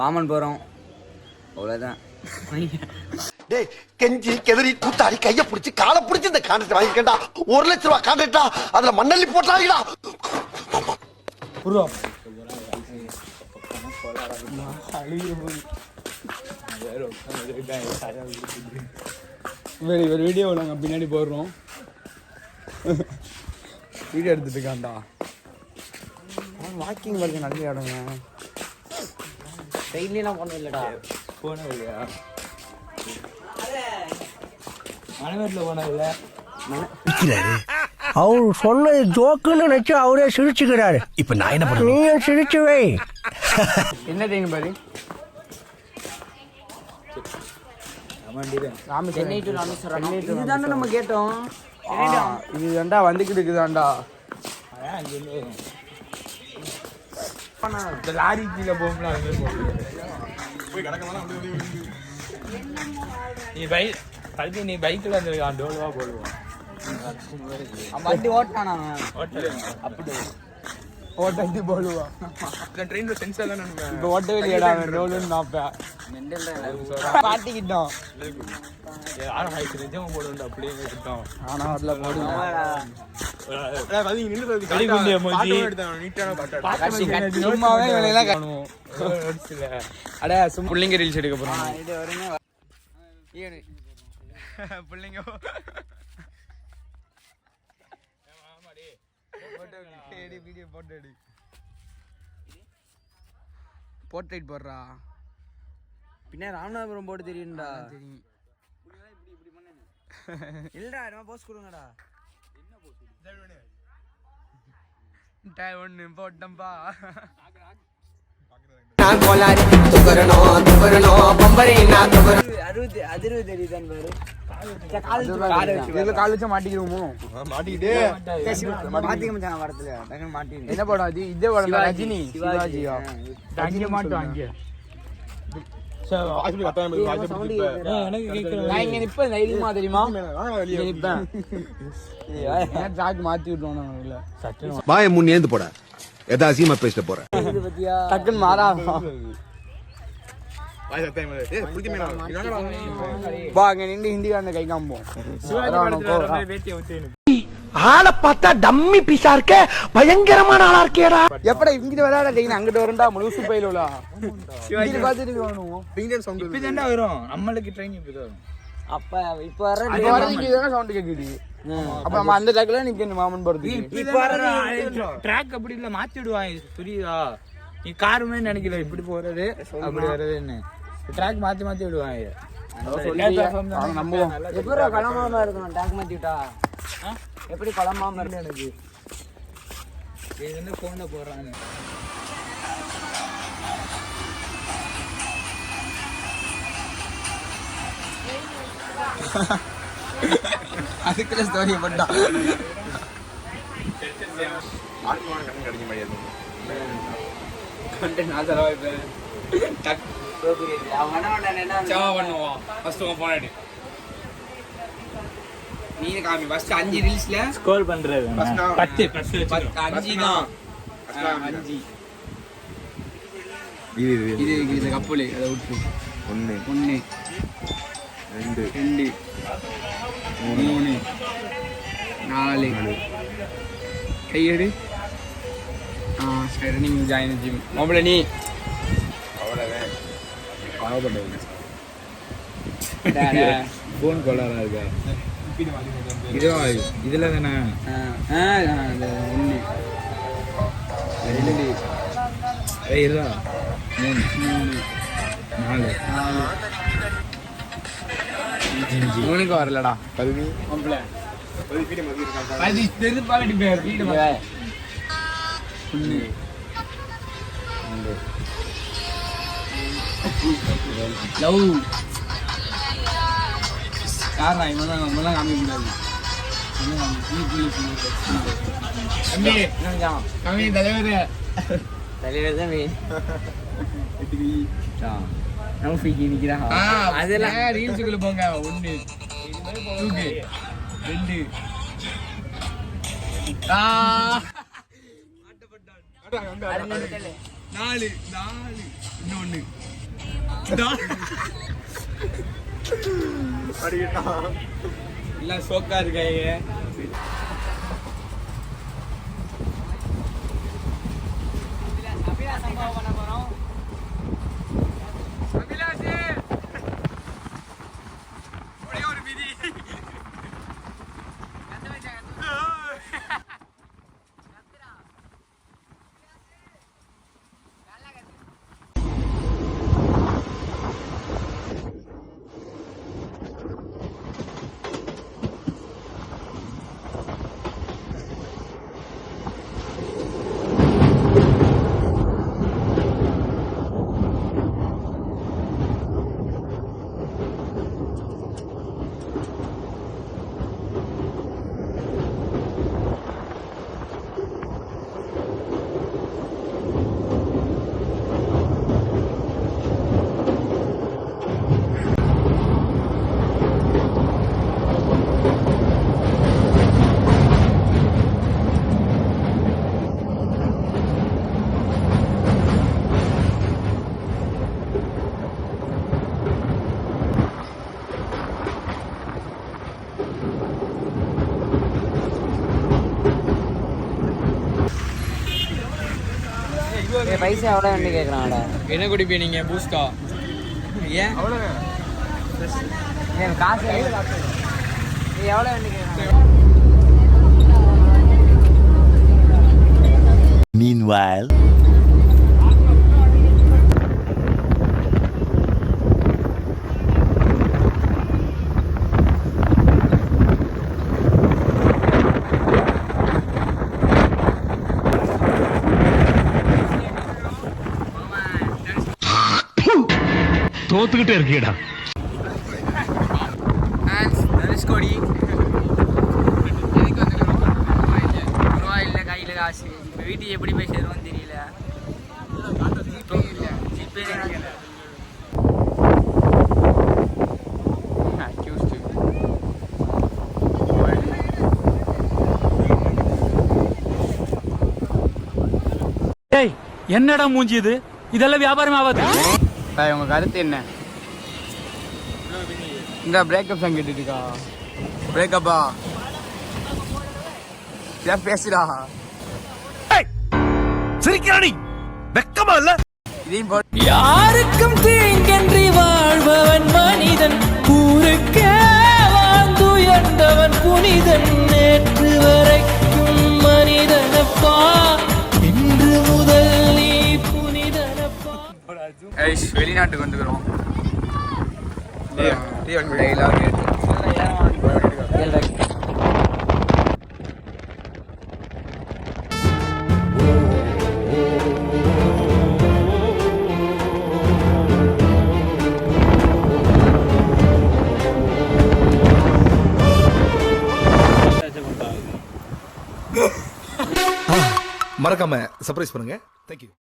மாமன் போகிறோம், அவ்வளோதான். டேய் கெஞ்சி கெதறி கூத்தாடி கைய பிடிச்சி காலை பிடிச்சி இந்த கான்ட்ராக்ட் வாங்கிக்கண்டா. 1 லட்சம் ரூபாய் கான்ட்ராக்டா, அதுல மண்ணள்ளி போட்டாங்களா? வீடியோ நாங்கள் பின்னாடி போடுறோம். வீடியோ எடுத்துட்டு இருக்காண்டா. வாக்கிங் வருது, நடந்து ஆடுங்க. ட்ரெயின்லாம் போனது இல்லைடா. போனது இல்லையா? மணமேட்டில் போனதில்ல. அவர் சொன்னது ஜோக்குன்னு நினைச்சு அவரே சிரிச்சுக்கிறாரு. இப்ப நான் என்ன பண்ண? நீயும் சிரிச்சு வை. என்ன ட்ரெயின் பாரு? சென்னை டு ராமேஸ்வரம். இதுதானே நம்ம கேட்டோம். இதுதான்டா வந்துக்கிட்டு இருக்குதாண்டா. லாரி கீழே போகலாம். நீ பைக்கில் வந்துருக்கான். டோல்வா போடுவான். வண்டி ஓட்டானா அப்படி ஓட்டி போடுவான். ட்ரெயினில் சென்சார் தான் இப்போ ஓட்ட வெளியடா டோலுன்னு நாப்பேன் பாட்டிக்கிட்டோம். யாரும் நிஜம் போடுவோம் அப்படியே கிட்டோம். ஆனால் அதில் போடுவோம். சும்மாவே வேலையெல்லாம் காணுவோம். அடே சும்மா பிள்ளைங்க ரீல்ஸ் எடுக்க போகிறோம். பிள்ளைங்க போர்ட்ரைட் போடுறா. பின்ன ராமநாதபுரம் போட்டு தெரியும்டா. தெரியும். இல்லடா நம்ம போஸ்ட் கொடுங்கடா. ஒன்று போட்டம்பா. கால் வச்சா மாட்டிக்கிறோமோ? என்ன படம் அது? இதே படம் ரஜினி சிவாஜியா? அங்கே மாட்டோம். அங்கே மாத்தி விட்டுருவோம். வாய முன்னேந்து போட எதா அசியமா பேசிட்டு போறேன். டக்குன்னு மாறா நின்று ஹிந்திக்காரன கை காம்போம். ஆளை பார்த்தா டம்மி பீஸா இருக்க, பயங்கரமான ஆளா இருக்கேடா. எப்படா இங்கிட்டு வராடா ட்ரெயின் அங்கிட்டு வரண்டா முழுசு பயிலா பார்த்துட்டு வரும். நம்மளுக்கு ட்ரெயின் இப்படி வரும். அப்ப இப்ப வர சவுண்ட் கேக்குது. அப்ப நம்ம அந்த ட்ராக்ல நிக்கணும். மாமன் போறது ட்ராக் அப்படி இல்ல, மாத்தி விடுவாங்க. புரியுதா? நீ காருமே நினைக்கல இப்படி போறது அப்படி வர்றதுன்னு. ட்ராக் மாத்தி மாத்தி விடுவாங்க. எப்படி குழம்பாம இருக்கணும்? ட்ராக் மாத்தி விட்டா எப்படி குழம்பாம இருக்கு? எனக்கு இது வந்து போன்ல போடுறாங்க. அதுக்குள்ள ஸ்டோரி பண்ணா நீ காமி ஃபர்ஸ்ட் 5 ரீல்ஸ்ல ஸ்க்ரோல் பண்றது 10 5 தான் 5 இது கப்பலே அத விட்டு 1 2 3 4 கையெடு. சரி நீங்க ஜாயின் ஜிம் மொபைல நீ அவ்வளவுதான் பாவப்பட்டது. ஃபோன் கோளாரா இருக்கா? இதுல தானே 1 2 3 4 மூணுக்கு வரலடா. 10 லவ் காரணம் இவெல்லாம் காமிக்க கூடாது. தலைவர் தான் அதெல்லாம் ரீல்ஸுக்குள்ள போங்க. 1 2 2 4 இன்னொன்னு எல்லாம் சோக்கா இருக்காங்க. பைசா எவ்வளோ வேண்டி கேட்குறாங்கடா? என்ன குடிப்பீங்க நீங்க? பூஸ்டா? ஏன் எனக்கு காசு எவ்வளோ வேண்டி கேட்குறாங்க? Meanwhile, தோத்துக்கிட்டே இருக்கீடா. தனுஷ்கோடி எதுக்கு வந்துக்கிறோம்? ரூபா இல்லை, கையில் காசு. இப்போ வீட்டுக்கு எப்படி போய் சேருவோன்னு தெரியல. ஜிபே இல்லை. ஏய், என்னடா மூஞ்சி இது? இதெல்லாம் வியாபாரம் ஆகாது. உங்க கருத்து என்ன? இந்த பிரேக்கப் சாங் கேட்டுருக்கா? பிரேக்கப்பா ஏன் பேசுடா? சிரிக்கிறானி வெக்கமா இல்ல? இதையும் போ. யாருக்கும் தீங்கன்றி வாழ்பவன் மனிதன், ஊருக்கே வாழ்ந்துயர்ந்தவன் புனிதன். நேற்று வரைக்கும் மனிதனப்பா, இன்று முதல் நீ புனிதனப்பா. வெளிநாட்டுக்கு வந்துக்கிறோம். மறக்காம சர்ப்ரைஸ் பண்ணுங்க. தேங்க்யூ.